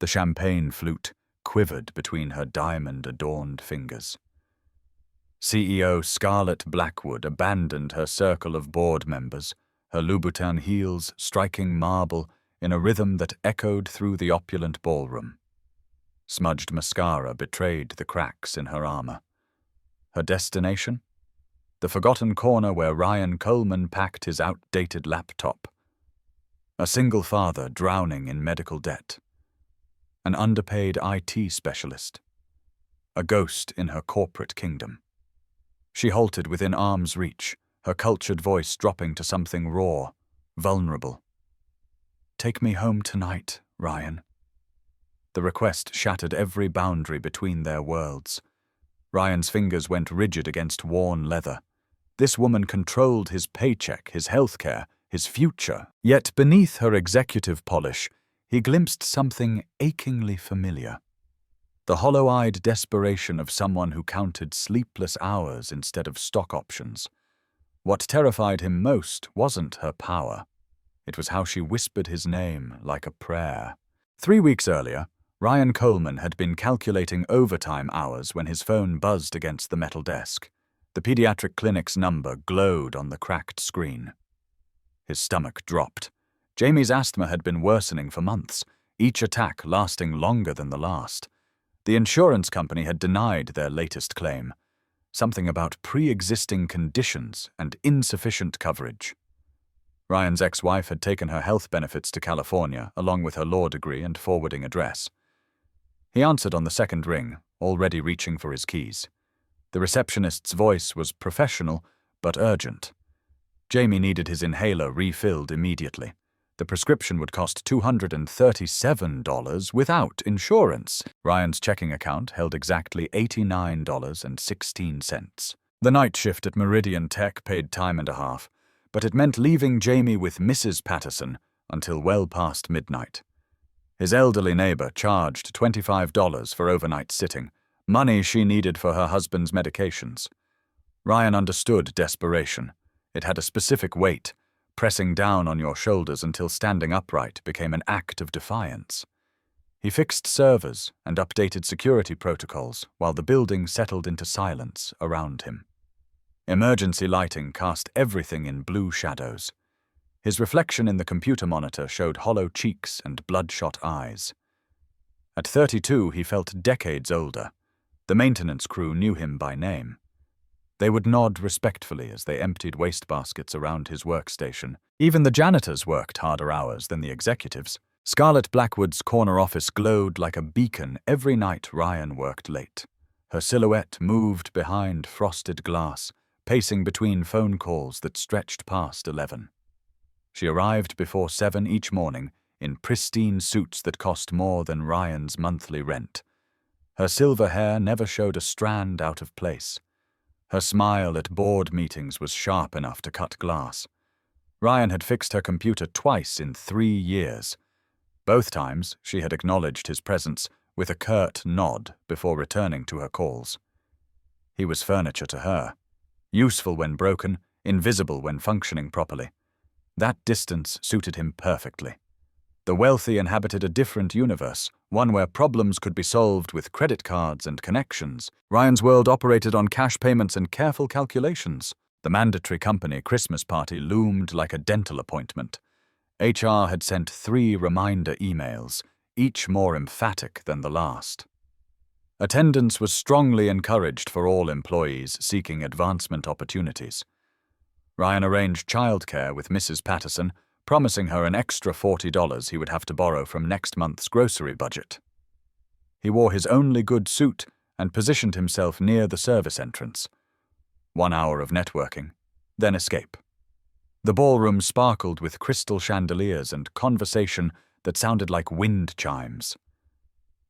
The champagne flute quivered between her diamond-adorned fingers. CEO Scarlett Blackwood abandoned her circle of board members, her Louboutin heels striking marble in a rhythm that echoed through the opulent ballroom. Smudged mascara betrayed the cracks in her armor. Her destination? The forgotten corner where Ryan Coleman packed his outdated laptop. A single father drowning in medical debt. An underpaid IT specialist. A ghost in her corporate kingdom. She halted within arm's reach, her cultured voice dropping to something raw, vulnerable. "Take me home tonight, Ryan." The request shattered every boundary between their worlds. Ryan's fingers went rigid against worn leather. This woman controlled his paycheck, his healthcare, his future. Yet beneath her executive polish, he glimpsed something achingly familiar. The hollow-eyed desperation of someone who counted sleepless hours instead of stock options. What terrified him most wasn't her power. It was how she whispered his name like a prayer. 3 weeks earlier, Ryan Coleman had been calculating overtime hours when his phone buzzed against the metal desk. The pediatric clinic's number glowed on the cracked screen. His stomach dropped. Jaime's asthma had been worsening for months, each attack lasting longer than the last. The insurance company had denied their latest claim. Something about pre-existing conditions and insufficient coverage. Ryan's ex-wife had taken her health benefits to California, along with her law degree and forwarding address. He answered on the second ring, already reaching for his keys. The receptionist's voice was professional, but urgent. Jaime needed his inhaler refilled immediately. The prescription would cost $237 without insurance. Ryan's checking account held exactly $89.16. The night shift at Meridian Tech paid time and a half, but it meant leaving Jaime with Mrs. Patterson until well past midnight. His elderly neighbor charged $25 for overnight sitting, money she needed for her husband's medications. Ryan understood desperation. It had a specific weight. Pressing down on your shoulders until standing upright became an act of defiance. He fixed servers and updated security protocols while the building settled into silence around him. Emergency lighting cast everything in blue shadows. His reflection in the computer monitor showed hollow cheeks and bloodshot eyes. At 32, he felt decades older. The maintenance crew knew him by name. They would nod respectfully as they emptied wastebaskets around his workstation. Even the janitors worked harder hours than the executives. Scarlett Blackwood's corner office glowed like a beacon every night Ryan worked late. Her silhouette moved behind frosted glass, pacing between phone calls that stretched past 11. She arrived before 7 each morning in pristine suits that cost more than Ryan's monthly rent. Her silver hair never showed a strand out of place. Her smile at board meetings was sharp enough to cut glass. Ryan had fixed her computer twice in 3 years. Both times, she had acknowledged his presence with a curt nod before returning to her calls. He was furniture to her. Useful when broken, invisible when functioning properly. That distance suited him perfectly. The wealthy inhabited a different universe, one where problems could be solved with credit cards and connections. Ryan's world operated on cash payments and careful calculations. The mandatory company Christmas party loomed like a dental appointment. HR had sent 3 reminder emails, each more emphatic than the last. Attendance was strongly encouraged for all employees seeking advancement opportunities. Ryan arranged childcare with Mrs. Patterson, promising her an extra $40 he would have to borrow from next month's grocery budget. He wore his only good suit and positioned himself near the service entrance. 1 hour of networking, then escape. The ballroom sparkled with crystal chandeliers and conversation that sounded like wind chimes.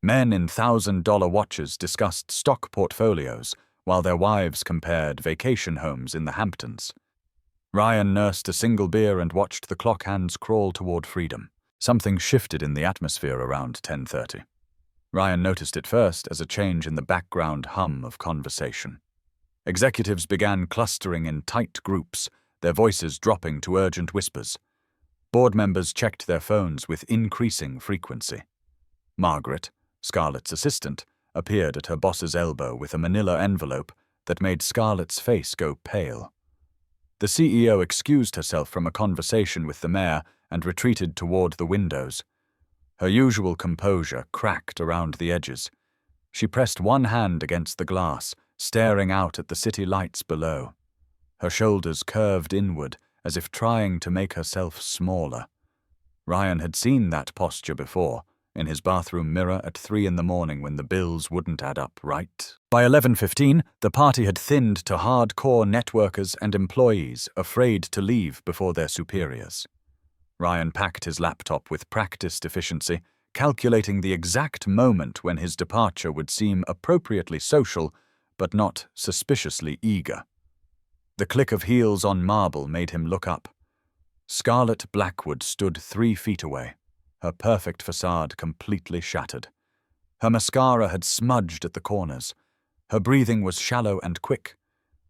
Men in $1,000 watches discussed stock portfolios while their wives compared vacation homes in the Hamptons. Ryan nursed a single beer and watched the clock hands crawl toward freedom. Something shifted in the atmosphere around 10:30. Ryan noticed it first as a change in the background hum of conversation. Executives began clustering in tight groups, their voices dropping to urgent whispers. Board members checked their phones with increasing frequency. Margaret, Scarlett's assistant, appeared at her boss's elbow with a manila envelope that made Scarlett's face go pale. The CEO excused herself from a conversation with the mayor and retreated toward the windows. Her usual composure cracked around the edges. She pressed one hand against the glass, staring out at the city lights below. Her shoulders curved inward, as if trying to make herself smaller. Ryan had seen that posture before, in his bathroom mirror at 3 in the morning when the bills wouldn't add up, right? By 11:15, the party had thinned to hardcore networkers and employees afraid to leave before their superiors. Ryan packed his laptop with practiced efficiency, calculating the exact moment when his departure would seem appropriately social, but not suspiciously eager. The click of heels on marble made him look up. Scarlett Blackwood stood 3 feet away, her perfect facade completely shattered. Her mascara had smudged at the corners. Her breathing was shallow and quick.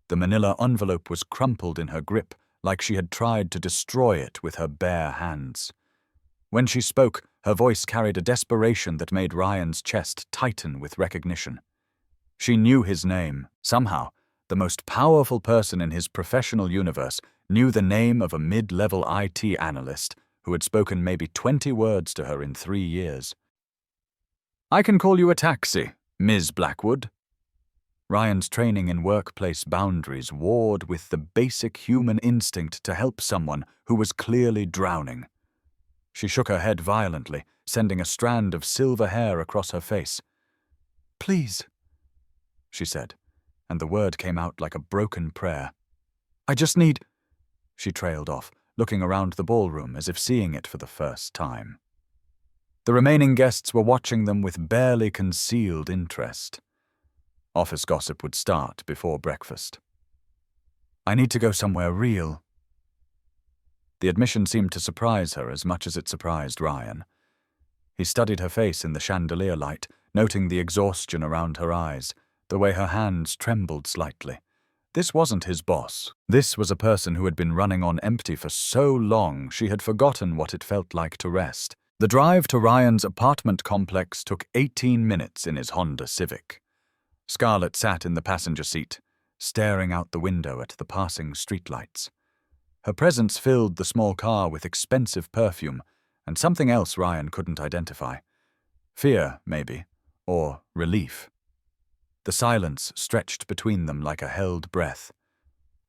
The manila envelope was crumpled in her grip, like she had tried to destroy it with her bare hands. When she spoke, her voice carried a desperation that made Ryan's chest tighten with recognition. She knew his name. Somehow, the most powerful person in his professional universe knew the name of a mid-level IT analyst who had spoken maybe 20 words to her in 3 years. "I can call you a taxi, Ms. Blackwood." Ryan's training in workplace boundaries warred with the basic human instinct to help someone who was clearly drowning. She shook her head violently, sending a strand of silver hair across her face. "Please," she said, and the word came out like a broken prayer. "I just need—" She trailed off, looking around the ballroom as if seeing it for the first time. The remaining guests were watching them with barely concealed interest. Office gossip would start before breakfast. "I need to go somewhere real." The admission seemed to surprise her as much as it surprised Ryan. He studied her face in the chandelier light, noting the exhaustion around her eyes, the way her hands trembled slightly. This wasn't his boss. This was a person who had been running on empty for so long she had forgotten what it felt like to rest. The drive to Ryan's apartment complex took 18 minutes in his Honda Civic. Scarlett sat in the passenger seat, staring out the window at the passing streetlights. Her presence filled the small car with expensive perfume and something else Ryan couldn't identify. Fear, maybe, or relief. The silence stretched between them like a held breath.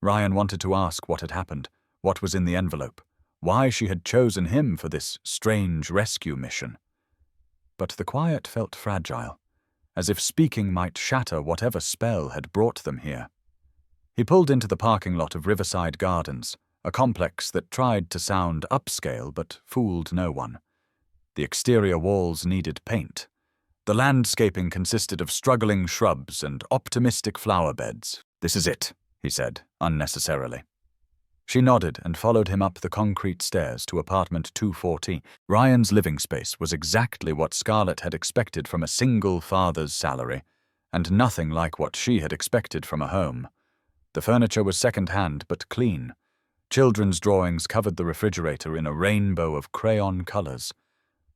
Ryan wanted to ask what had happened, what was in the envelope, why she had chosen him for this strange rescue mission. But the quiet felt fragile, as if speaking might shatter whatever spell had brought them here. He pulled into the parking lot of Riverside Gardens, a complex that tried to sound upscale but fooled no one. The exterior walls needed paint. The landscaping consisted of struggling shrubs and optimistic flower beds. "This is it," he said, unnecessarily. She nodded and followed him up the concrete stairs to apartment 240. Ryan's living space was exactly what Scarlett had expected from a single father's salary, and nothing like what she had expected from a home. The furniture was second-hand but clean. Children's drawings covered the refrigerator in a rainbow of crayon colors.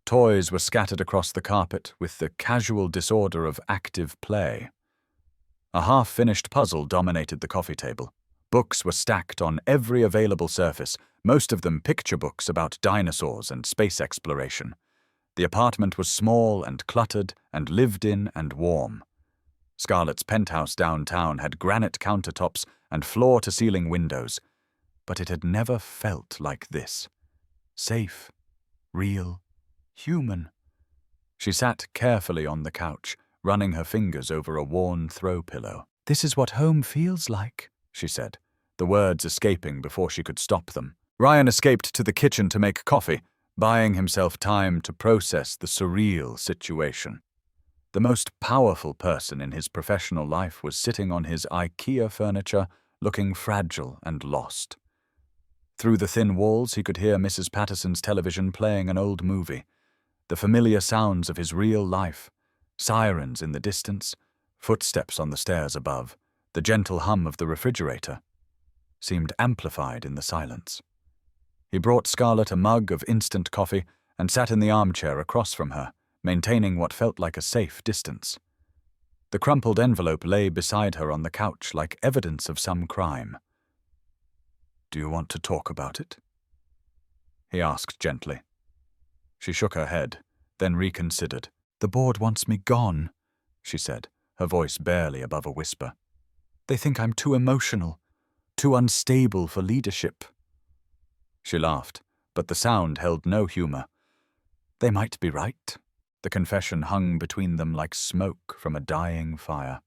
Toys were scattered across the carpet with the casual disorder of active play. A half-finished puzzle dominated the coffee table. Books were stacked on every available surface, most of them picture books about dinosaurs and space exploration. The apartment was small and cluttered and lived in and warm. Scarlett's penthouse downtown had granite countertops and floor-to-ceiling windows, but it had never felt like this. Safe, real, human. She sat carefully on the couch, running her fingers over a worn throw pillow. "This is what home feels like," she said, the words escaping before she could stop them. Ryan escaped to the kitchen to make coffee, buying himself time to process the surreal situation. The most powerful person in his professional life was sitting on his IKEA furniture, looking fragile and lost. Through the thin walls, he could hear Mrs. Patterson's television playing an old movie, the familiar sounds of his real life, sirens in the distance, footsteps on the stairs above, the gentle hum of the refrigerator, seemed amplified in the silence. He brought Scarlett a mug of instant coffee and sat in the armchair across from her, maintaining what felt like a safe distance. The crumpled envelope lay beside her on the couch like evidence of some crime. "Do you want to talk about it?" he asked gently. She shook her head, then reconsidered. "The board wants me gone," she said, her voice barely above a whisper. "They think I'm too emotional, too unstable for leadership." She laughed, but the sound held no humor. They might be right. The confession hung between them like smoke from a dying fire.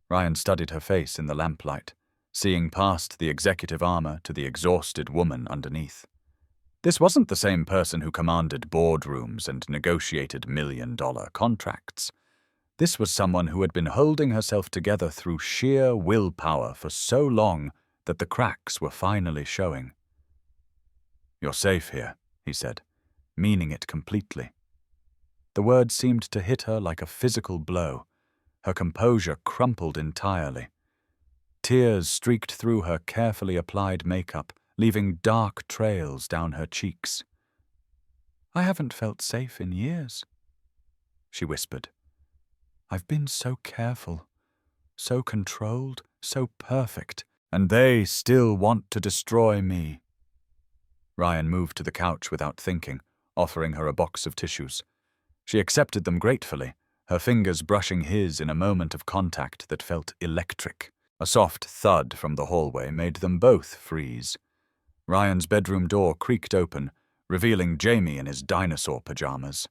Ryan studied her face in the lamplight, seeing past the executive armor to the exhausted woman underneath. This wasn't the same person who commanded boardrooms and negotiated million-dollar contracts. This was someone who had been holding herself together through sheer willpower for so long that the cracks were finally showing. "You're safe here," he said, meaning it completely. The words seemed to hit her like a physical blow. Her composure crumpled entirely. Tears streaked through her carefully applied makeup, leaving dark trails down her cheeks. "I haven't felt safe in years," she whispered. "I've been so careful, so controlled, so perfect, and they still want to destroy me." Ryan moved to the couch without thinking, offering her a box of tissues. She accepted them gratefully, her fingers brushing his in a moment of contact that felt electric. A soft thud from the hallway made them both freeze. Ryan's bedroom door creaked open, revealing Jaime in his dinosaur pajamas.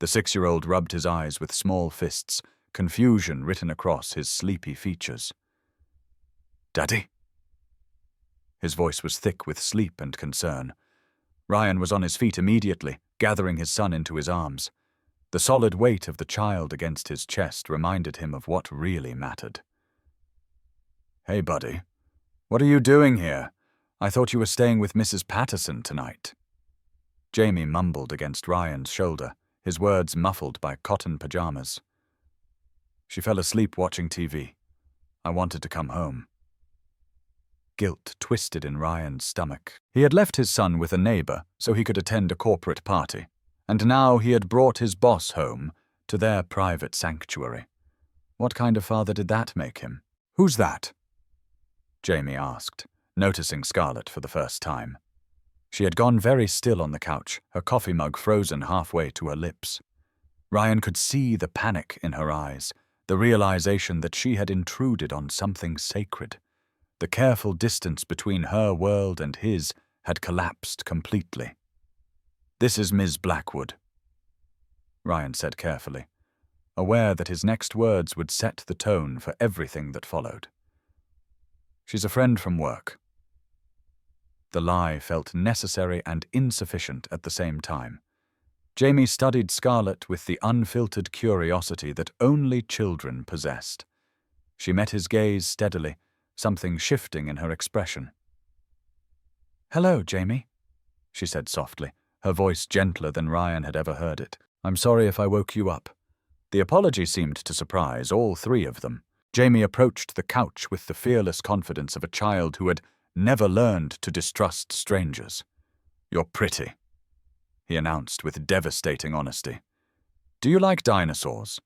The 6-year-old rubbed his eyes with small fists, confusion written across his sleepy features. "Daddy?" His voice was thick with sleep and concern. Ryan was on his feet immediately, gathering his son into his arms. The solid weight of the child against his chest reminded him of what really mattered. "Hey, buddy. What are you doing here? I thought you were staying with Mrs. Patterson tonight." Jaime mumbled against Ryan's shoulder, his words muffled by cotton pajamas. "She fell asleep watching TV. I wanted to come home." Guilt twisted in Ryan's stomach. He had left his son with a neighbor so he could attend a corporate party, and now he had brought his boss home to their private sanctuary. What kind of father did that make him? "Who's that?" Jaime asked, noticing Scarlett for the first time. She had gone very still on the couch, her coffee mug frozen halfway to her lips. Ryan could see the panic in her eyes, the realization that she had intruded on something sacred. The careful distance between her world and his had collapsed completely. "This is Ms. Blackwood," Ryan said carefully, aware that his next words would set the tone for everything that followed. "She's a friend from work." The lie felt necessary and insufficient at the same time. Jaime studied Scarlett with the unfiltered curiosity that only children possessed. She met his gaze steadily, something shifting in her expression. "Hello, Jaime," she said softly, her voice gentler than Ryan had ever heard it. "I'm sorry if I woke you up." The apology seemed to surprise all three of them. Jaime approached the couch with the fearless confidence of a child who had never learned to distrust strangers. "You're pretty," he announced with devastating honesty. "Do you like dinosaurs?"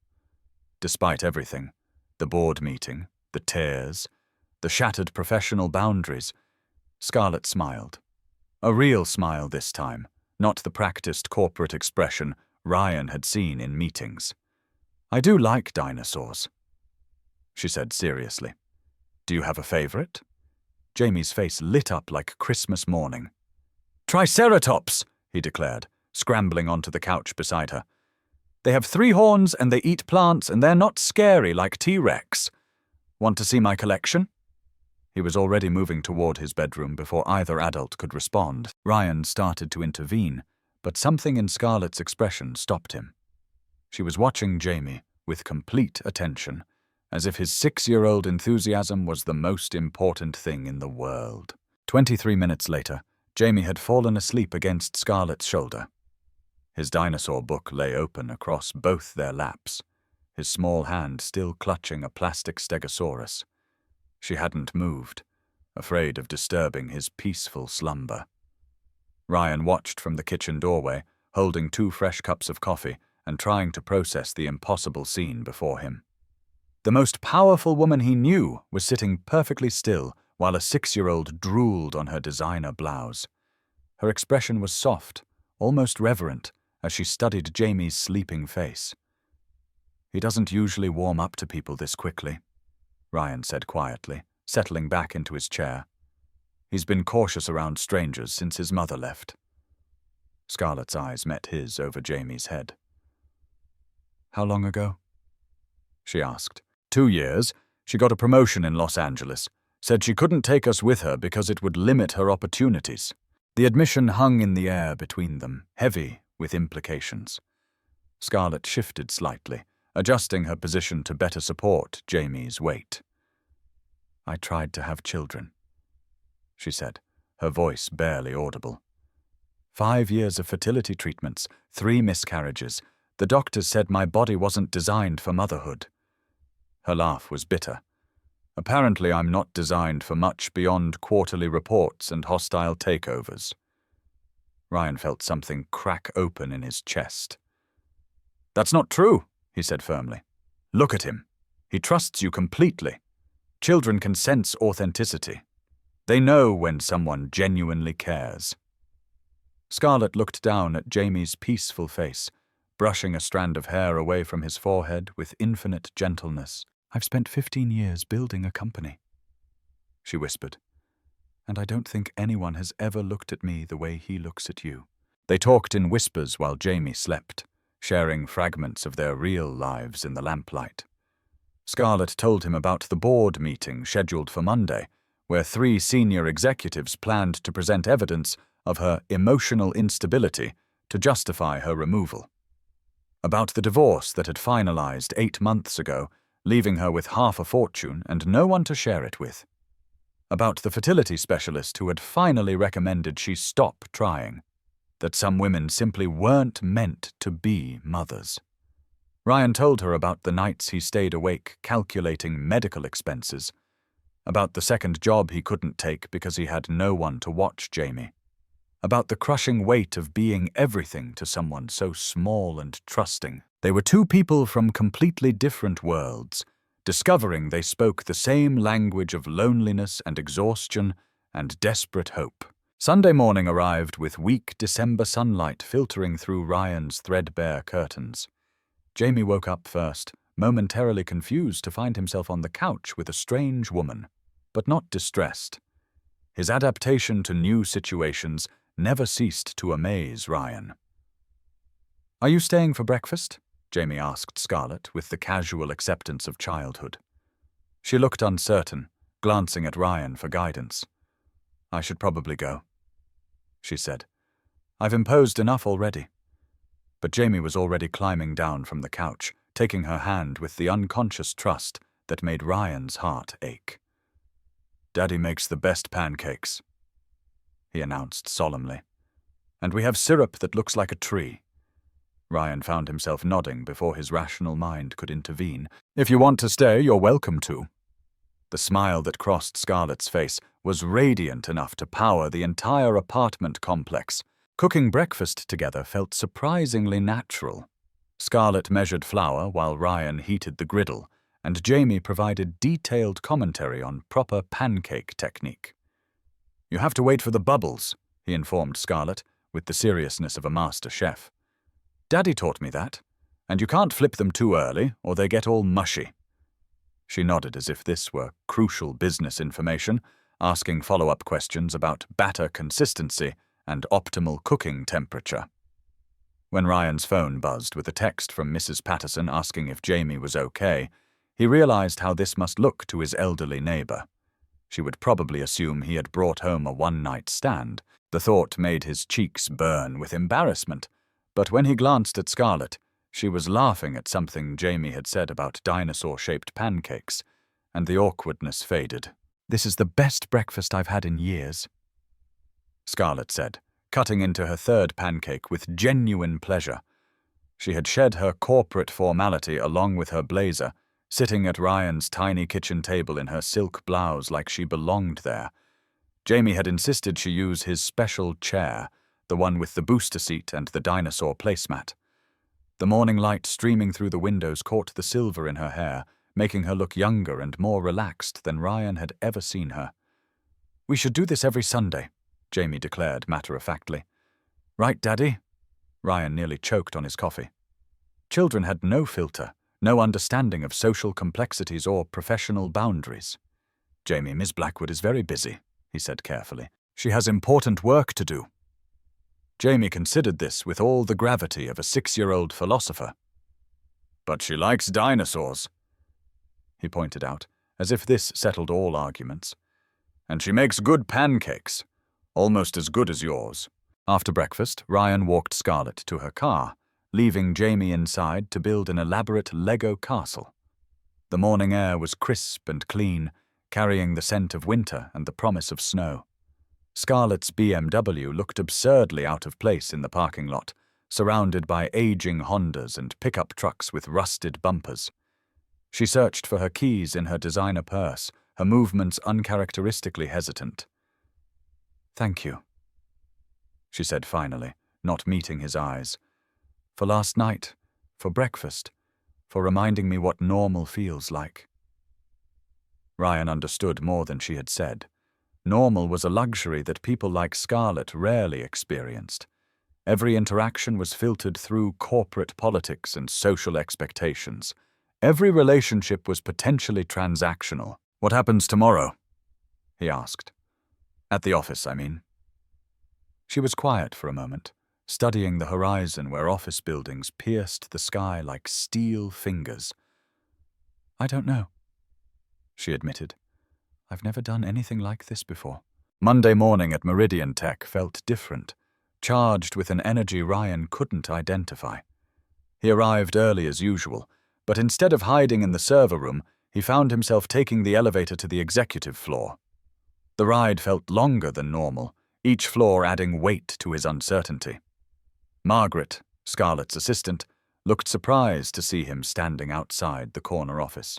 Despite everything, the board meeting, the tears, the shattered professional boundaries, Scarlett smiled. A real smile this time, not the practiced corporate expression Ryan had seen in meetings. "I do like dinosaurs," she said seriously. "Do you have a favorite?" Jaime's face lit up like Christmas morning. "Triceratops," he declared, scrambling onto the couch beside her. "They have 3 horns and they eat plants and they're not scary like T-Rex. Want to see my collection?" He was already moving toward his bedroom before either adult could respond. Ryan started to intervene, but something in Scarlett's expression stopped him. She was watching Jaime with complete attention, as if his 6-year-old enthusiasm was the most important thing in the world. 23 minutes later, Jaime had fallen asleep against Scarlett's shoulder. His dinosaur book lay open across both their laps, his small hand still clutching a plastic stegosaurus. She hadn't moved, afraid of disturbing his peaceful slumber. Ryan watched from the kitchen doorway, holding 2 fresh cups of coffee and trying to process the impossible scene before him. The most powerful woman he knew was sitting perfectly still while a 6-year-old drooled on her designer blouse. Her expression was soft, almost reverent, as she studied Jaime's sleeping face. "He doesn't usually warm up to people this quickly," Ryan said quietly, settling back into his chair. "He's been cautious around strangers since his mother left." Scarlett's eyes met his over Jaime's head. "How long ago?" she asked. 2 years. She got a promotion in Los Angeles. Said she couldn't take us with her because it would limit her opportunities." The admission hung in the air between them, heavy with implications. Scarlett shifted slightly, adjusting her position to better support Jaime's weight. "I tried to have children," she said, her voice barely audible. 5 years of fertility treatments, 3 miscarriages. The doctors said my body wasn't designed for motherhood. Her laugh was bitter. "Apparently I'm not designed for much beyond quarterly reports and hostile takeovers." Ryan felt something crack open in his chest. "That's not true," he said firmly. "Look at him. He trusts you completely. Children can sense authenticity. They know when someone genuinely cares." Scarlett looked down at Jaime's peaceful face, brushing a strand of hair away from his forehead with infinite gentleness. "I've spent 15 years building a company," she whispered, "and I don't think anyone has ever looked at me the way he looks at you." They talked in whispers while Jaime slept, sharing fragments of their real lives in the lamplight. Scarlett told him about the board meeting scheduled for Monday, where 3 senior executives planned to present evidence of her emotional instability to justify her removal. About the divorce that had finalized 8 months ago, leaving her with half a fortune and no one to share it with. About the fertility specialist who had finally recommended she stop trying. That some women simply weren't meant to be mothers. Ryan told her about the nights he stayed awake calculating medical expenses. About the second job he couldn't take because he had no one to watch Jaime. About the crushing weight of being everything to someone so small and trusting. They were 2 people from completely different worlds, discovering they spoke the same language of loneliness and exhaustion and desperate hope. Sunday morning arrived with weak December sunlight filtering through Ryan's threadbare curtains. Jaime woke up first, momentarily confused to find himself on the couch with a strange woman, but not distressed. His adaptation to new situations never ceased to amaze Ryan. "Are you staying for breakfast?" Jaime asked Scarlett with the casual acceptance of childhood. She looked uncertain, glancing at Ryan for guidance. "I should probably go," she said. "I've imposed enough already." But Jaime was already climbing down from the couch, taking her hand with the unconscious trust that made Ryan's heart ache. "Daddy makes the best pancakes," he announced solemnly. "And we have syrup that looks like a tree." Ryan found himself nodding before his rational mind could intervene. "If you want to stay, you're welcome to." The smile that crossed Scarlett's face was radiant enough to power the entire apartment complex. Cooking breakfast together felt surprisingly natural. Scarlett measured flour while Ryan heated the griddle, and Jaime provided detailed commentary on proper pancake technique. "You have to wait for the bubbles," he informed Scarlett, with the seriousness of a master chef. "Daddy taught me that, and you can't flip them too early or they get all mushy." She nodded as if this were crucial business information, asking follow-up questions about batter consistency and optimal cooking temperature. When Ryan's phone buzzed with a text from Mrs. Patterson asking if Jaime was okay, he realized how this must look to his elderly neighbor. She would probably assume he had brought home a one-night stand. The thought made his cheeks burn with embarrassment, but when he glanced at Scarlett, she was laughing at something Jaime had said about dinosaur-shaped pancakes, and the awkwardness faded. "This is the best breakfast I've had in years," Scarlett said, cutting into her 3rd pancake with genuine pleasure. She had shed her corporate formality along with her blazer, sitting at Ryan's tiny kitchen table in her silk blouse like she belonged there. Jaime had insisted she use his special chair, the one with the booster seat and the dinosaur placemat. The morning light streaming through the windows caught the silver in her hair, making her look younger and more relaxed than Ryan had ever seen her. "We should do this every Sunday," Jaime declared matter-of-factly. "Right, Daddy?" Ryan nearly choked on his coffee. Children had no filter, no understanding of social complexities or professional boundaries. "Jaime, Miss Blackwood is very busy," he said carefully. "She has important work to do." Jaime considered this with all the gravity of a 6-year-old philosopher. "But she likes dinosaurs," he pointed out, as if this settled all arguments. "And she makes good pancakes, almost as good as yours." After breakfast, Ryan walked Scarlett to her car, leaving Jaime inside to build an elaborate Lego castle. The morning air was crisp and clean, carrying the scent of winter and the promise of snow. Scarlett's BMW looked absurdly out of place in the parking lot, surrounded by aging Hondas and pickup trucks with rusted bumpers. She searched for her keys in her designer purse, her movements uncharacteristically hesitant. "Thank you," she said finally, not meeting his eyes. "For last night, for breakfast, for reminding me what normal feels like." Ryan understood more than she had said. Normal was a luxury that people like Scarlett rarely experienced. Every interaction was filtered through corporate politics and social expectations. Every relationship was potentially transactional. "What happens tomorrow?" he asked. "At the office, I mean." She was quiet for a moment, studying the horizon where office buildings pierced the sky like steel fingers. "I don't know," she admitted. "I've never done anything like this before." Monday morning at Meridian Tech felt different, charged with an energy Ryan couldn't identify. He arrived early as usual, but instead of hiding in the server room, he found himself taking the elevator to the executive floor. The ride felt longer than normal, each floor adding weight to his uncertainty. Margaret, Scarlett's assistant, looked surprised to see him standing outside the corner office.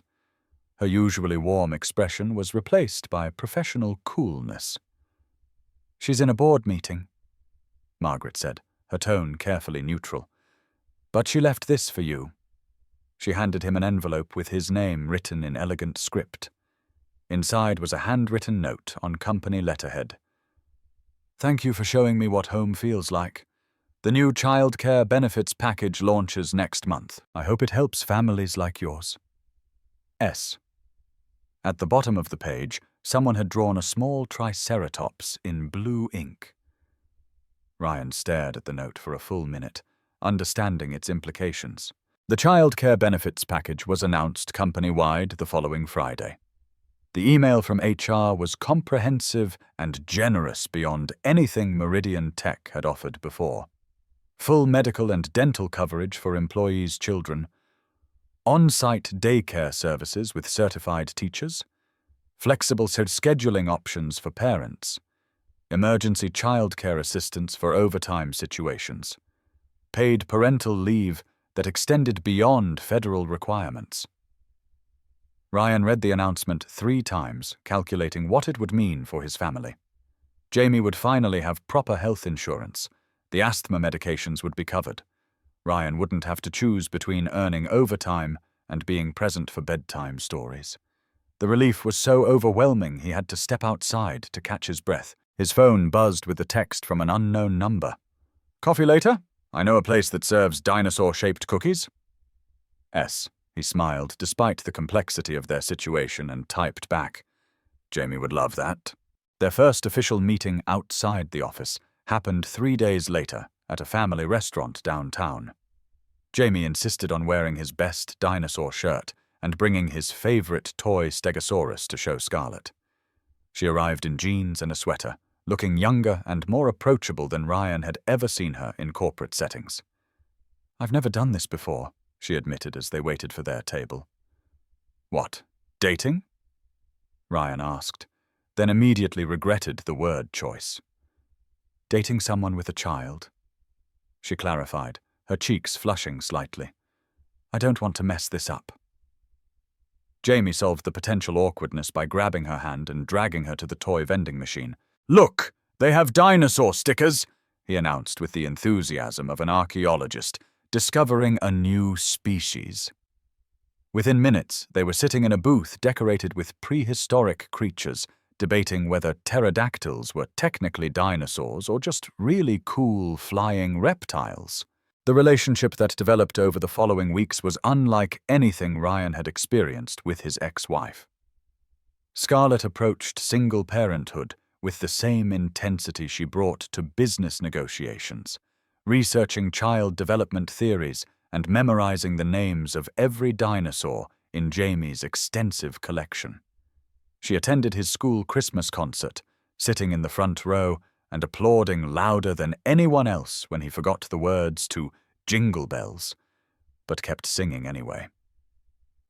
Her usually warm expression was replaced by professional coolness. "She's in a board meeting," Margaret said, her tone carefully neutral. "But she left this for you." She handed him an envelope with his name written in elegant script. Inside was a handwritten note on company letterhead. "Thank you for showing me what home feels like. The new childcare benefits package launches next month. I hope it helps families like yours. S." At the bottom of the page, someone had drawn a small triceratops in blue ink. Ryan stared at the note for a full minute, understanding its implications. The childcare benefits package was announced company-wide the following Friday. The email from HR was comprehensive and generous beyond anything Meridian Tech had offered before. Full medical and dental coverage for employees' children, on-site daycare services with certified teachers, flexible scheduling options for parents, emergency childcare assistance for overtime situations, paid parental leave that extended beyond federal requirements. Ryan read the announcement 3 times, calculating what it would mean for his family. Jaime would finally have proper health insurance. The asthma medications would be covered. Ryan wouldn't have to choose between earning overtime and being present for bedtime stories. The relief was so overwhelming he had to step outside to catch his breath. His phone buzzed with a text from an unknown number. "Coffee later? I know a place that serves dinosaur-shaped cookies." S. He smiled, despite the complexity of their situation, and typed back. Jaime would love that. Their first official meeting outside the office happened 3 days later at a family restaurant downtown. Jaime insisted on wearing his best dinosaur shirt and bringing his favorite toy stegosaurus to show Scarlett. She arrived in jeans and a sweater, looking younger and more approachable than Ryan had ever seen her in corporate settings. "I've never done this before," she admitted as they waited for their table. "What, dating?" Ryan asked, then immediately regretted the word choice. "Dating someone with a child," she clarified, her cheeks flushing slightly. "I don't want to mess this up." Jaime solved the potential awkwardness by grabbing her hand and dragging her to the toy vending machine. "Look, they have dinosaur stickers," he announced with the enthusiasm of an archaeologist discovering a new species. Within minutes, they were sitting in a booth decorated with prehistoric creatures, debating whether pterodactyls were technically dinosaurs or just really cool flying reptiles. The relationship that developed over the following weeks was unlike anything Ryan had experienced with his ex-wife. Scarlett approached single parenthood with the same intensity she brought to business negotiations, researching child development theories and memorizing the names of every dinosaur in Jaime's extensive collection. She attended his school Christmas concert, sitting in the front row and applauding louder than anyone else when he forgot the words to Jingle Bells, but kept singing anyway.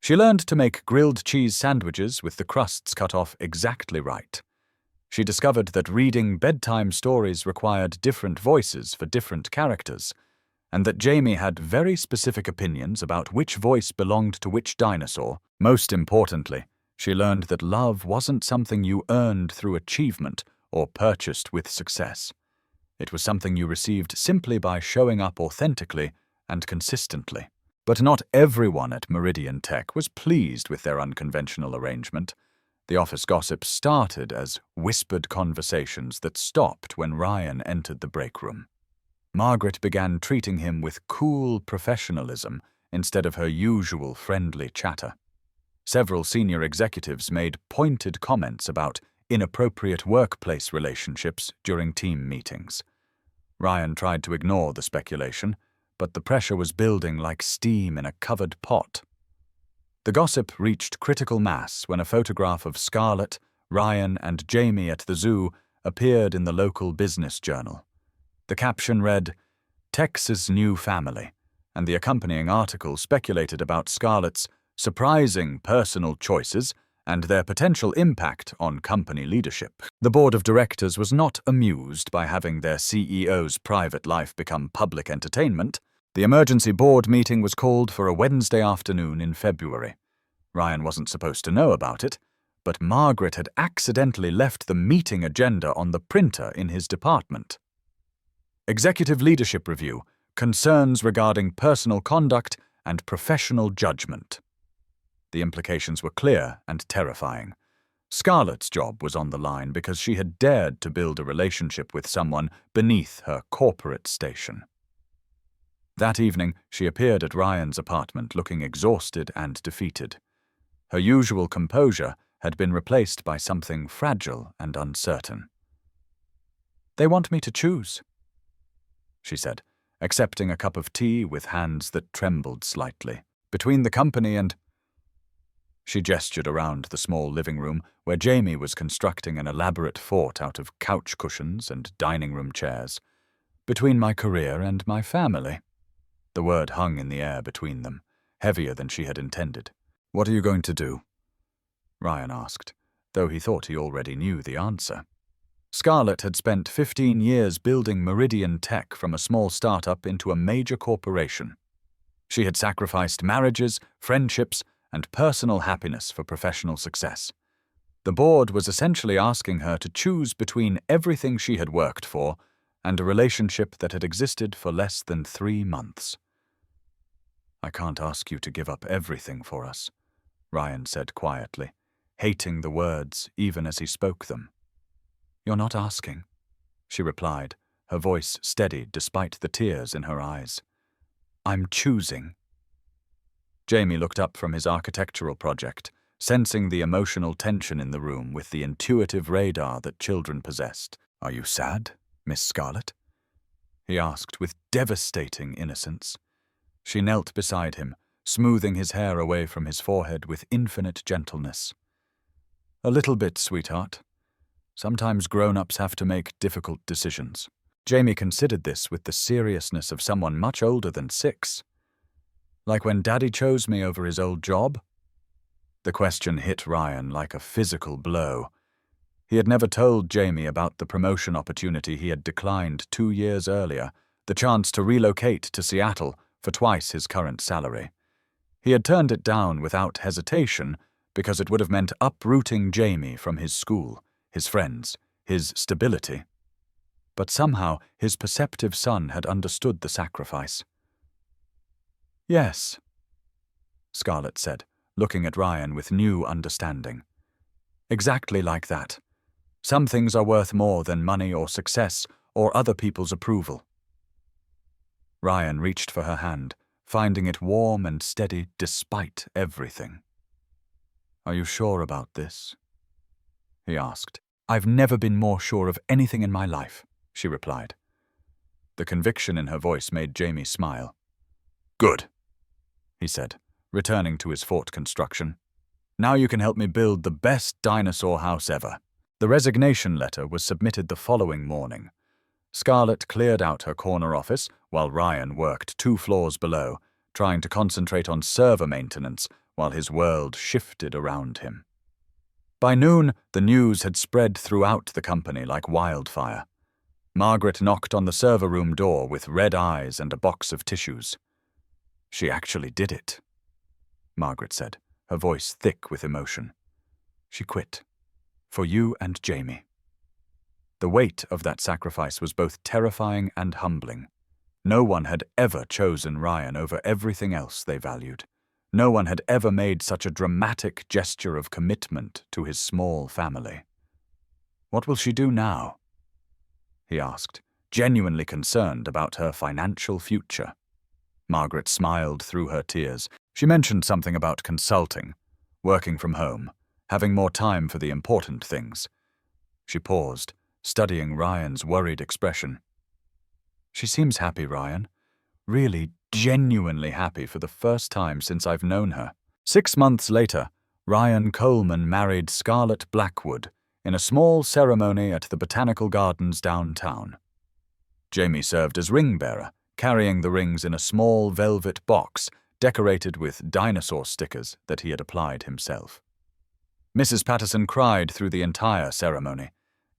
She learned to make grilled cheese sandwiches with the crusts cut off exactly right. She discovered that reading bedtime stories required different voices for different characters, and that Jaime had very specific opinions about which voice belonged to which dinosaur. Most importantly, she learned that love wasn't something you earned through achievement or purchased with success. It was something you received simply by showing up authentically and consistently. But not everyone at Meridian Tech was pleased with their unconventional arrangement. The office gossip started as whispered conversations that stopped when Ryan entered the break room. Margaret began treating him with cool professionalism instead of her usual friendly chatter. Several senior executives made pointed comments about inappropriate workplace relationships during team meetings. Ryan tried to ignore the speculation, but the pressure was building like steam in a covered pot. The gossip reached critical mass when a photograph of Scarlett, Ryan, and Jaime at the zoo appeared in the local business journal. The caption read, "Tech's new family," and the accompanying article speculated about Scarlett's surprising personal choices and their potential impact on company leadership. The board of directors was not amused by having their CEO's private life become public entertainment. The emergency board meeting was called for a Wednesday afternoon in February. Ryan wasn't supposed to know about it, but Margaret had accidentally left the meeting agenda on the printer in his department. Executive Leadership Review, Concerns regarding personal conduct and professional judgment. The implications were clear and terrifying. Scarlett's job was on the line because she had dared to build a relationship with someone beneath her corporate station. That evening, she appeared at Ryan's apartment looking exhausted and defeated. Her usual composure had been replaced by something fragile and uncertain. "They want me to choose," she said, accepting a cup of tea with hands that trembled slightly. "Between the company and—" She gestured around the small living room where Jaime was constructing an elaborate fort out of couch cushions and dining room chairs. "Between my career and my family." The word hung in the air between them, heavier than she had intended. "What are you going to do?" Ryan asked, though he thought he already knew the answer. Scarlett had spent 15 years building Meridian Tech from a small startup into a major corporation. She had sacrificed marriages, friendships, and personal happiness for professional success. The board was essentially asking her to choose between everything she had worked for and a relationship that had existed for less than 3 months. "I can't ask you to give up everything for us," Ryan said quietly, hating the words even as he spoke them. "You're not asking," she replied, her voice steady despite the tears in her eyes. "I'm choosing." Jaime looked up from his architectural project, sensing the emotional tension in the room with the intuitive radar that children possessed. "Are you sad, Miss Scarlett?" he asked with devastating innocence. She knelt beside him, smoothing his hair away from his forehead with infinite gentleness. "A little bit, sweetheart. Sometimes grown-ups have to make difficult decisions." Jaime considered this with the seriousness of someone much older than 6. "Like when Daddy chose me over his old job?" The question hit Ryan like a physical blow. He had never told Jaime about the promotion opportunity he had declined 2 years earlier, the chance to relocate to Seattle for twice his current salary. He had turned it down without hesitation because it would have meant uprooting Jaime from his school, his friends, his stability. but somehow his perceptive son had understood the sacrifice. "Yes," Scarlett said, looking at Ryan with new understanding. "Exactly like that. Some things are worth more than money or success or other people's approval." Ryan reached for her hand, finding it warm and steady despite everything. "Are you sure about this?" he asked. "I've never been more sure of anything in my life," she replied. The conviction in her voice made Jaime smile. "Good," he said, returning to his fort construction. "Now you can help me build the best dinosaur house ever." The resignation letter was submitted the following morning. Scarlett cleared out her corner office while Ryan worked 2 floors below, trying to concentrate on server maintenance while his world shifted around him. By noon, the news had spread throughout the company like wildfire. Margaret knocked on the server room door with red eyes and a box of tissues. "She actually did it," Margaret said, her voice thick with emotion. "She quit. For you and Jaime." The weight of that sacrifice was both terrifying and humbling. No one had ever chosen Ryan over everything else they valued. No one had ever made such a dramatic gesture of commitment to his small family. "What will she do now?" he asked, genuinely concerned about her financial future. Margaret smiled through her tears. She mentioned something about consulting, working from home, having more time for the important things. She paused, studying Ryan's worried expression. "She seems happy, Ryan. Really, genuinely happy for the first time since I've known her." 6 months later, Ryan Coleman married Scarlett Blackwood in a small ceremony at the Botanical Gardens downtown. Jaime served as ring bearer, carrying the rings in a small velvet box decorated with dinosaur stickers that he had applied himself. Mrs. Patterson cried through the entire ceremony,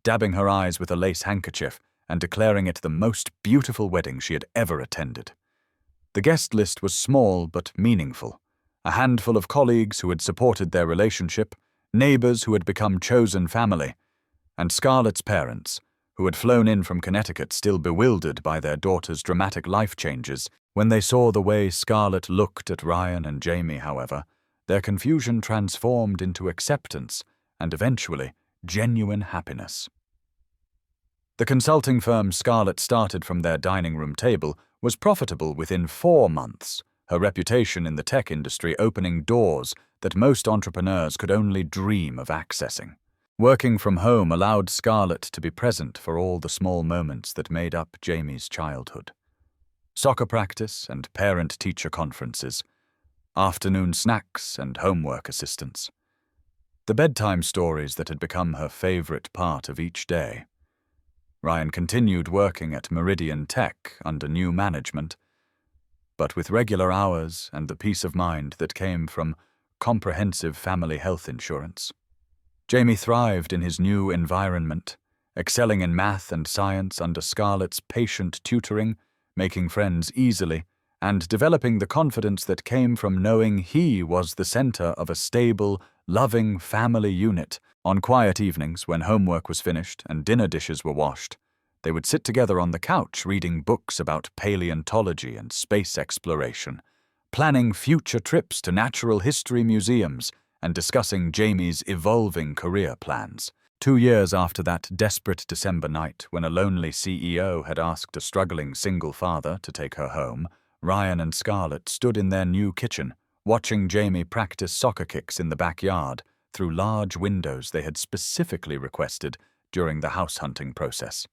dabbing her eyes with a lace handkerchief and declaring it the most beautiful wedding she had ever attended. The guest list was small but meaningful. A handful of colleagues who had supported their relationship, neighbors who had become chosen family, and Scarlett's parents, who had flown in from Connecticut still bewildered by their daughter's dramatic life changes. When they saw the way Scarlett looked at Ryan and Jaime, however, their confusion transformed into acceptance and eventually genuine happiness. The consulting firm Scarlett started from their dining room table was profitable within 4 months, her reputation in the tech industry opening doors that most entrepreneurs could only dream of accessing. Working from home allowed Scarlett to be present for all the small moments that made up Jaime's childhood. Soccer practice and parent-teacher conferences, afternoon snacks and homework assistance. The bedtime stories that had become her favorite part of each day. Ryan continued working at Meridian Tech under new management, but with regular hours and the peace of mind that came from comprehensive family health insurance. Jaime thrived in his new environment, excelling in math and science under Scarlett's patient tutoring, making friends easily, and developing the confidence that came from knowing he was the center of a stable, loving family unit. On quiet evenings, when homework was finished and dinner dishes were washed, they would sit together on the couch reading books about paleontology and space exploration, planning future trips to natural history museums, and discussing Jaime's evolving career plans. 2 years after that desperate December night when a lonely CEO had asked a struggling single father to take her home, Ryan and Scarlett stood in their new kitchen, watching Jaime practice soccer kicks in the backyard through large windows they had specifically requested during the house hunting process.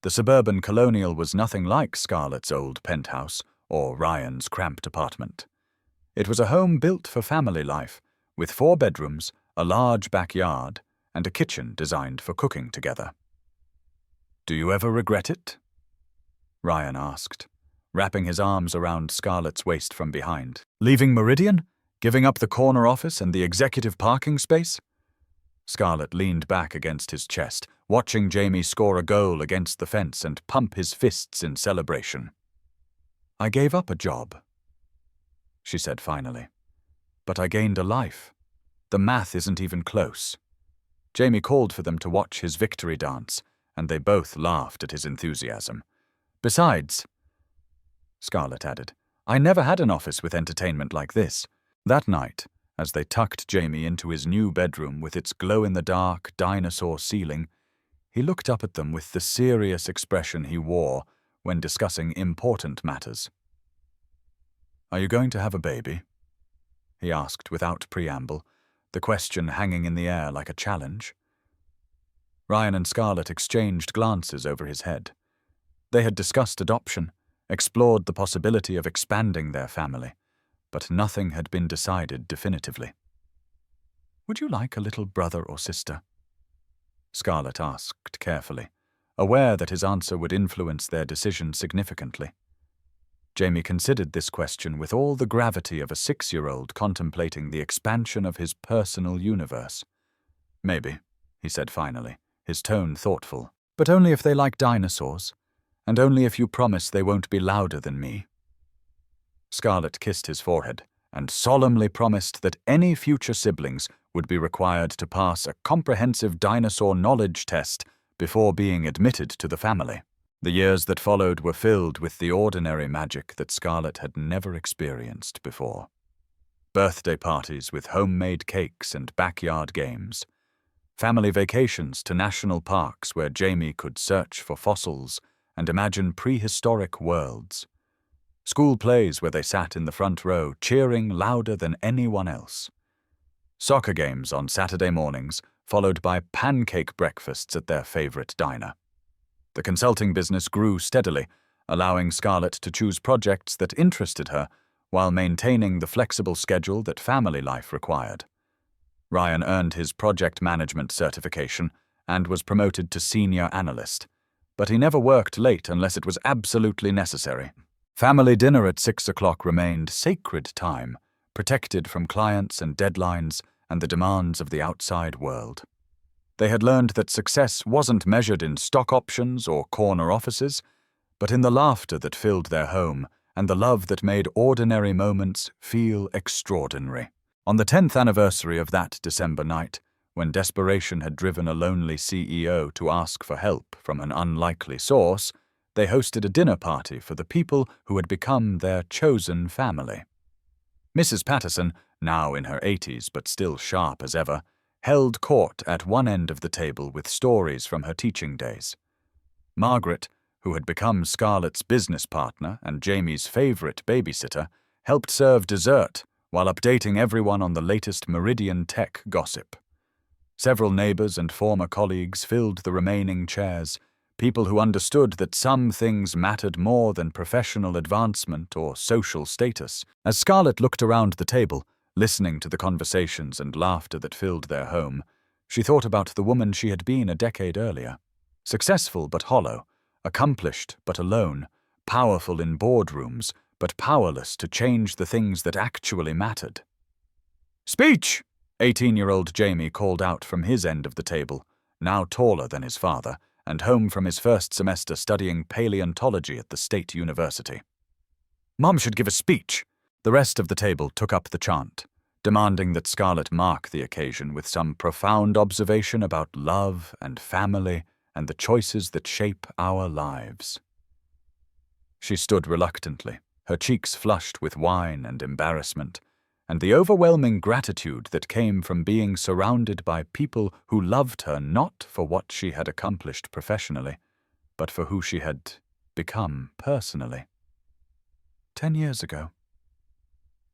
The suburban colonial was nothing like Scarlett's old penthouse or Ryan's cramped apartment. It was a home built for family life, with 4 bedrooms, a large backyard, and a kitchen designed for cooking together. "Do you ever regret it?" Ryan asked, wrapping his arms around Scarlett's waist from behind. "Leaving Meridian? Giving up the corner office and the executive parking space?" Scarlett leaned back against his chest, watching Jaime score a goal against the fence and pump his fists in celebration. "I gave up a job," she said finally. "But I gained a life. The math isn't even close." Jaime called for them to watch his victory dance, and they both laughed at his enthusiasm. Besides, Scarlett added, I never had an office with entertainment like this. That night, as they tucked Jaime into his new bedroom with its glow-in-the-dark dinosaur ceiling, he looked up at them with the serious expression he wore when discussing important matters. Are you going to have a baby? He asked without preamble, the question hanging in the air like a challenge. Ryan and Scarlett exchanged glances over his head. They had discussed adoption, explored the possibility of expanding their family, but nothing had been decided definitively. Would you like a little brother or sister? Scarlett asked carefully, aware that his answer would influence their decision significantly. Jaime considered this question with all the gravity of a 6-year-old contemplating the expansion of his personal universe. Maybe, he said finally, his tone thoughtful, but only if they like dinosaurs, and only if you promise they won't be louder than me. Scarlett kissed his forehead and solemnly promised that any future siblings would be required to pass a comprehensive dinosaur knowledge test before being admitted to the family. The years that followed were filled with the ordinary magic that Scarlett had never experienced before. Birthday parties with homemade cakes and backyard games. Family vacations to national parks where Jaime could search for fossils and imagine prehistoric worlds. School plays where they sat in the front row, cheering louder than anyone else. Soccer games on Saturday mornings, followed by pancake breakfasts at their favorite diner. The consulting business grew steadily, allowing Scarlett to choose projects that interested her while maintaining the flexible schedule that family life required. Ryan earned his project management certification and was promoted to senior analyst, but he never worked late unless it was absolutely necessary. Family dinner at 6 o'clock remained sacred time, protected from clients and deadlines and the demands of the outside world. They had learned that success wasn't measured in stock options or corner offices, but in the laughter that filled their home and the love that made ordinary moments feel extraordinary. On the 10th anniversary of that December night, when desperation had driven a lonely CEO to ask for help from an unlikely source, they hosted a dinner party for the people who had become their chosen family. Mrs. Patterson, now in her 80s but still sharp as ever, held court at one end of the table with stories from her teaching days. Margaret, who had become Scarlett's business partner and Jaime's favorite babysitter, helped serve dessert while updating everyone on the latest Meridian tech gossip. Several neighbors and former colleagues filled the remaining chairs, people who understood that some things mattered more than professional advancement or social status. As Scarlett looked around the table, listening to the conversations and laughter that filled their home, she thought about the woman she had been a decade earlier. Successful but hollow, accomplished but alone, powerful in boardrooms but powerless to change the things that actually mattered. "Speech!" 18-year-old Jaime called out from his end of the table, now taller than his father, and home from his first semester studying paleontology at the State University. "Mom should give a speech." The rest of the table took up the chant, demanding that Scarlett mark the occasion with some profound observation about love and family and the choices that shape our lives. She stood reluctantly, her cheeks flushed with wine and embarrassment, and the overwhelming gratitude that came from being surrounded by people who loved her not for what she had accomplished professionally, but for who she had become personally. 10 years ago,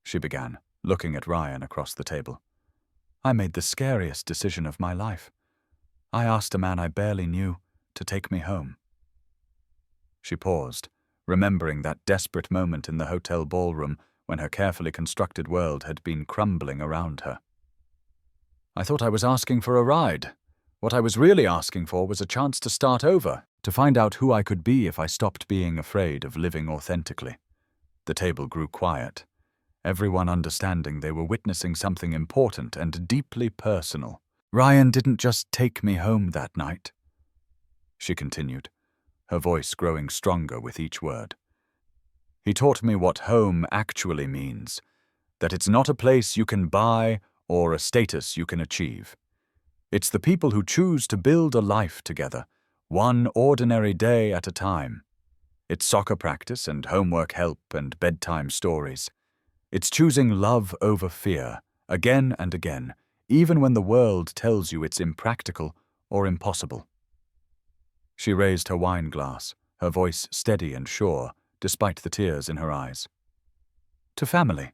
she began, looking at Ryan across the table, I made the scariest decision of my life. I asked a man I barely knew to take me home. She paused, remembering that desperate moment in the hotel ballroom when her carefully constructed world had been crumbling around her. I thought I was asking for a ride. What I was really asking for was a chance to start over, to find out who I could be if I stopped being afraid of living authentically. The table grew quiet, everyone understanding they were witnessing something important and deeply personal. Ryan didn't just take me home that night, she continued, her voice growing stronger with each word. He taught me what home actually means, that it's not a place you can buy or a status you can achieve. It's the people who choose to build a life together, one ordinary day at a time. It's soccer practice and homework help and bedtime stories. It's choosing love over fear, again and again, even when the world tells you it's impractical or impossible. She raised her wine glass, her voice steady and sure, despite the tears in her eyes. To family,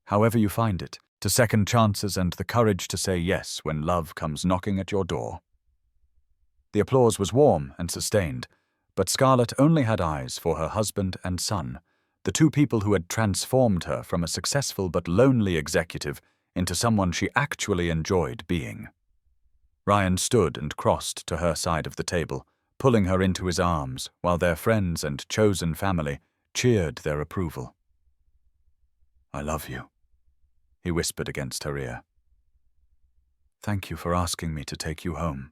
however you find it, to second chances and the courage to say yes when love comes knocking at your door. The applause was warm and sustained, but Scarlett only had eyes for her husband and son, the two people who had transformed her from a successful but lonely executive into someone she actually enjoyed being. Ryan stood and crossed to her side of the table, pulling her into his arms, while their friends and chosen family cheered their approval. "I love you," he whispered against her ear. "Thank you for asking me to take you home."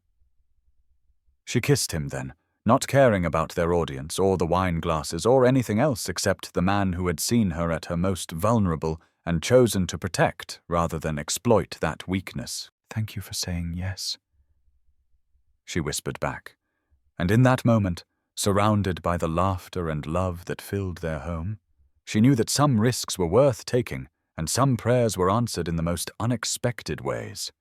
She kissed him then, not caring about their audience or the wine glasses or anything else except the man who had seen her at her most vulnerable and chosen to protect rather than exploit that weakness. "Thank you for saying yes," she whispered back. And in that moment, surrounded by the laughter and love that filled their home, she knew that some risks were worth taking and some prayers were answered in the most unexpected ways.